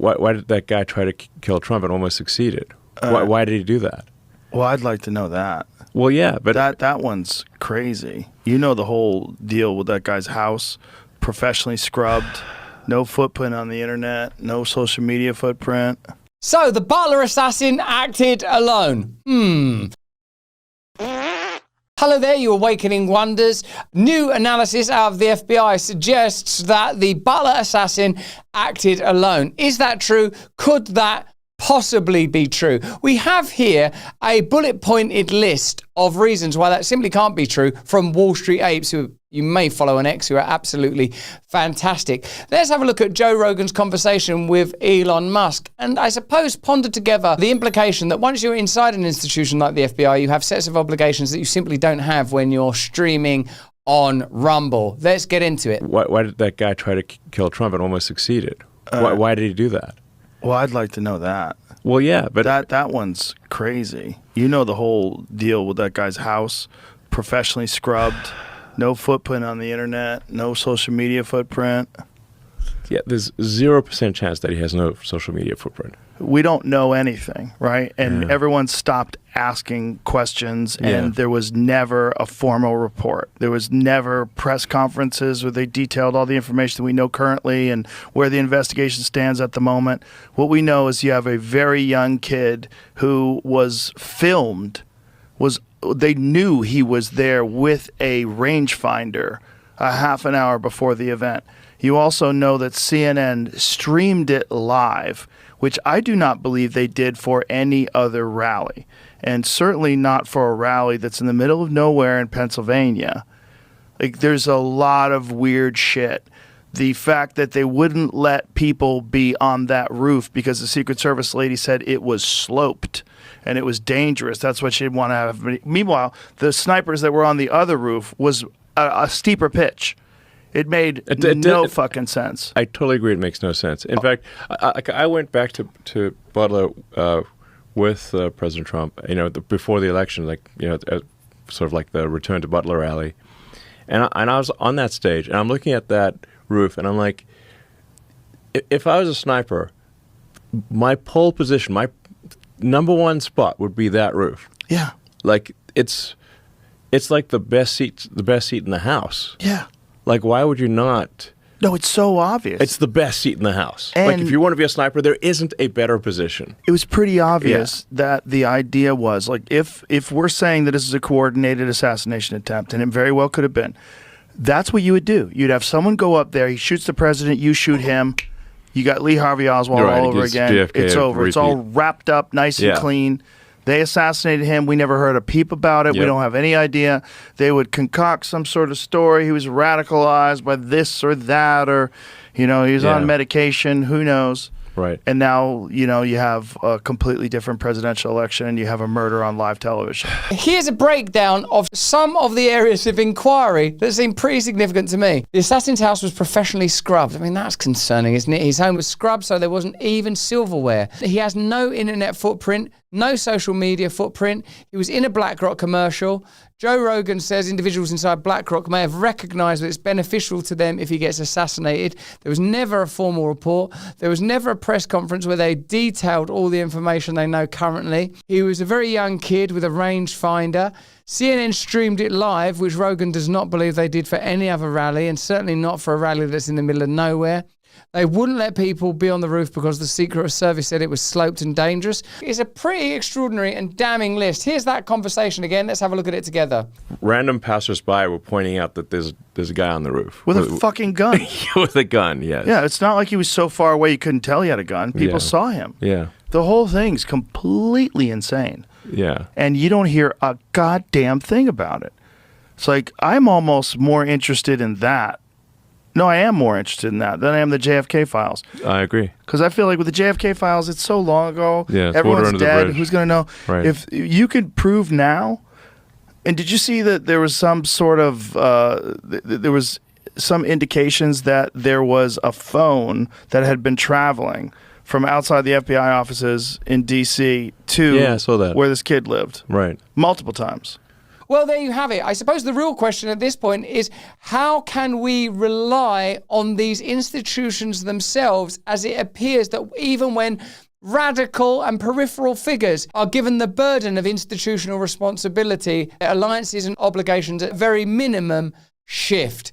Why did that guy try to kill Trump and almost succeeded? Why did he do that? Well, I'd like to know that. Well, yeah, but that one's crazy. You know the whole deal with that guy's house, professionally scrubbed, no footprint on the internet, no social media footprint. So the Butler assassin acted alone. Hello there, you awakening wonders. New analysis out of the FBI suggests that the Butler assassin acted alone. Is that true? Could that possibly be true? We have here a bullet-pointed list of reasons why that simply can't be true from Wall Street apes, who you may follow on X, who are absolutely fantastic. Let's have a look at Joe Rogan's conversation with Elon Musk, and I suppose ponder together the implication that once you're inside an institution like the FBI, you have sets of obligations that you simply don't have when you're streaming on Rumble. Let's get into it. Why did that guy try to kill Trump and almost succeeded? Why did he do that? Well, I'd like to know that. Well, yeah, but that one's crazy. You know the whole deal with that guy's house, professionally scrubbed, no footprint on the internet, no social media footprint. Yeah, there's 0% chance that he has no social media footprint. We don't know anything, right? And everyone stopped asking questions, and there was never a formal report. There was never press conferences where they detailed all the information that we know currently and where the investigation stands at the moment. What we know is you have a very young kid who was filmed, they knew he was there with a rangefinder a half an hour before the event. You also know that CNN streamed it live, which I do not believe they did for any other rally, and certainly not for a rally that's in the middle of nowhere in Pennsylvania. Like, there's a lot of weird shit. The fact that they wouldn't let people be on that roof because the Secret Service lady said it was sloped and it was dangerous. That's what she'd want to have. Meanwhile, the snipers that were on the other roof was a steeper pitch. It made no fucking sense. I totally agree. It makes no sense. In fact, I went back to Butler with President Trump, before the election, sort of like the Return to Butler rally. And I was on that stage, and I'm looking at that roof, and I'm like, if I was a sniper, my pole position, my number one spot would be that roof. Yeah. Like, it's like the best seat in the house. Yeah. Like, why would you not? No, it's so obvious. It's the best seat in the house. And like, if you want to be a sniper, there isn't a better position. It was pretty obvious that the idea was, like, if we're saying that this is a coordinated assassination attempt, and it very well could have been, that's what you would do. You'd have someone go up there, he shoots the president, you shoot him, you got Lee Harvey Oswald all over again. JFK it's over. Repeat. It's all wrapped up nice and clean. They assassinated him. We never heard a peep about it. We don't have any idea. They would concoct some sort of story. He was radicalized by this or that, or, he was on medication. Who knows? Right. And now, you have a completely different presidential election, and you have a murder on live television. Here's a breakdown of some of the areas of inquiry that seem pretty significant to me. The assassin's house was professionally scrubbed. I mean, that's concerning, isn't it? His home was scrubbed, so there wasn't even silverware. He has no internet footprint, no social media footprint. He was in a BlackRock commercial. Joe Rogan says individuals inside BlackRock may have recognized that it's beneficial to them if he gets assassinated. There was never a formal report. There was never a press conference where they detailed all the information they know currently. He was a very young kid with a rangefinder. CNN streamed it live, which Rogan does not believe they did for any other rally, and certainly not for a rally that's in the middle of nowhere. They wouldn't let people be on the roof because the Secret Service said it was sloped and dangerous. It's a pretty extraordinary and damning list. Here's that conversation again. Let's have a look at it together. Random passersby were pointing out that there's a guy on the roof. With a fucking gun. With a gun, yes. Yeah, it's not like he was so far away you couldn't tell he had a gun. People saw him. Yeah. The whole thing's completely insane. Yeah. And you don't hear a goddamn thing about it. It's like, I'm almost more interested in that. No, I am more interested in that than I am the JFK files. I agree. Because I feel like with the JFK files, it's so long ago. Yeah, everyone's dead. Who's going to know? Right. If you could prove now, and did you see that there was some sort of, there was some indications that there was a phone that had been traveling from outside the FBI offices in D.C. to I saw that. where this kid lived. Right. Multiple times. Well, there you have it. I suppose the real question at this point is, how can we rely on these institutions themselves, as it appears that even when radical and peripheral figures are given the burden of institutional responsibility, alliances and obligations at very minimum shift?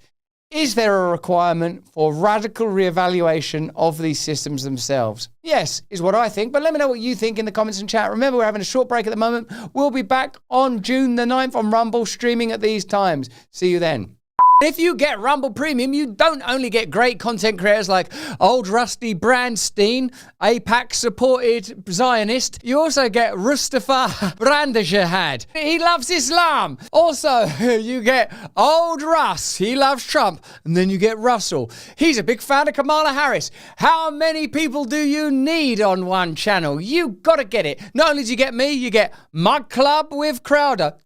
Is there a requirement for radical reevaluation of these systems themselves? Yes, is what I think, but let me know what you think in the comments and chat. Remember, we're having a short break at the moment. We'll be back on June the 9th on Rumble, streaming at these times. See you then. If you get Rumble Premium, you don't only get great content creators like old Rusty Brandstein, AIPAC-supported Zionist, you also get Mustafa Brandishahad. He loves Islam. Also, you get old Russ. He loves Trump. And then you get Russell. He's a big fan of Kamala Harris. How many people do you need on one channel? You gotta get it. Not only do you get me, you get Mug Club with Crowder.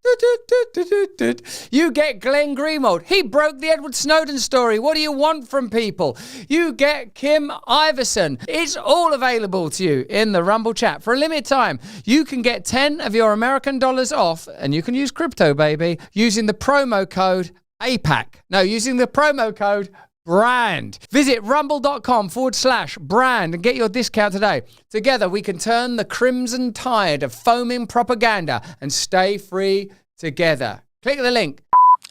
You get Glenn Greenwald. He broke the Edward Snowden story. What do you want from people? You get Kim Iverson. It's all available to you in the Rumble chat. For a limited time, you can get 10 of your American dollars off, and you can use crypto, baby, using the promo code AIPAC. No, using the promo code BRAND. Visit rumble.com/brand and get your discount today. Together, we can turn the crimson tide of foaming propaganda and stay free together. Click the link.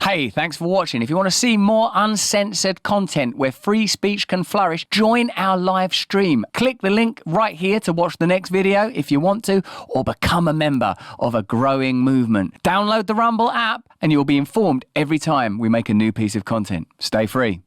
Hey, thanks for watching. If you want to see more uncensored content where free speech can flourish, join our live stream. Click the link right here to watch the next video if you want to, or become a member of a growing movement. Download the Rumble app and you'll be informed every time we make a new piece of content. Stay free.